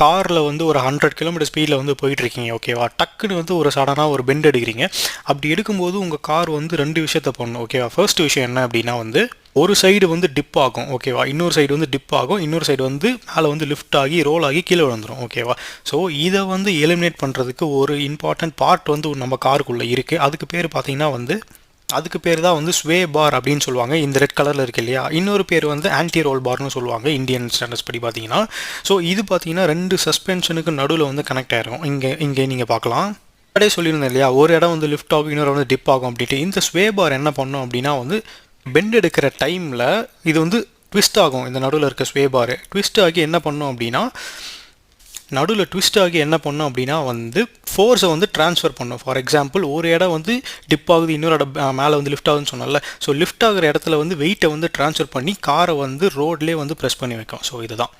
காரில் வந்து ஒரு 100 கிலோமீட்டர் ஸ்பீடில் வந்து போயிட்டுருக்கீங்க ஓகேவா, டக்குன்னு வந்து ஒரு சடனாக ஒரு பெண்ட் எடுக்கிறீங்க. அப்படி எடுக்கும்போது உங்கள் கார் வந்து 2 விஷயத்த பண்ணணும் ஓகேவா. ஃபர்ஸ்ட் விஷயம் என்ன அப்படின்னா வந்து ஒரு சைடு வந்து டிப் ஆகும் ஓகேவா, இன்னொரு சைடு வந்து டிப் ஆகும், இன்னொரு சைடு வந்து மேலே வந்து லிஃப்ட் ஆகி ரோல் ஆகி கீழே விழுந்துடும் ஓகேவா. ஸோ இதை வந்து எலிமினேட் பண்ணுறதுக்கு ஒரு இம்பார்ட்டன்ட் பார்ட் வந்து நம்ம காருக்குள்ளே இருக்குது. அதுக்கு பேர் பார்த்தீங்கன்னா வந்து அதுக்கு பேர் தான் வந்து ஸ்வே பார் அப்படின்னு சொல்லுவாங்க. இந்த ரெட் கலரில் இருக்கு இல்லையா, இன்னொரு பேர் வந்து ஆன்டி ரோல் பார்னு சொல்லுவாங்க இந்தியன் ஸ்டாண்டர்ட்ஸ் படி பார்த்தீங்கன்னா. ஸோ இது பார்த்தீங்கன்னா 2 சஸ்பென்ஷனுக்கு நடுவில் வந்து கனெக்ட் ஆகிரும். இங்கே நீங்கள் பார்க்கலாம், அப்படியே சொல்லியிருந்தேன் இல்லையா, ஒரு இடம் வந்து லிஃப்ட் ஆகும், இன்னொரு வந்து டிப் ஆகும் அப்படின்ட்டு. இந்த ஸ்வே பார் என்ன பண்ணும் அப்படின்னா வந்து பெண்ட் எடுக்கிற டைமில் இது வந்து ட்விஸ்ட் ஆகும். இந்த நடுவில் இருக்க ஸ்வே பார் ட்விஸ்ட் ஆகி என்ன பண்ணும் அப்படின்னா வந்து ஃபோர்ஸை வந்து ட்ரான்ஸ்ஃபர் பண்ணும். ஃபார் எக்ஸாம்பிள் ஒரு இடம் வந்து டிப் ஆகுது, இன்னொரு இடம் மேலே வந்து லிஃப்ட் ஆகுதுன்னு சொன்னால, ஸோ லிஃப்ட் ஆகிற இடத்துல வந்து வெயிட்டை வந்து ட்ரான்ஸ்ஃபர் பண்ணி காரை வந்து ரோட்லேயே வந்து ப்ரெஸ் பண்ணி வைக்கும். ஸோ இதுதான்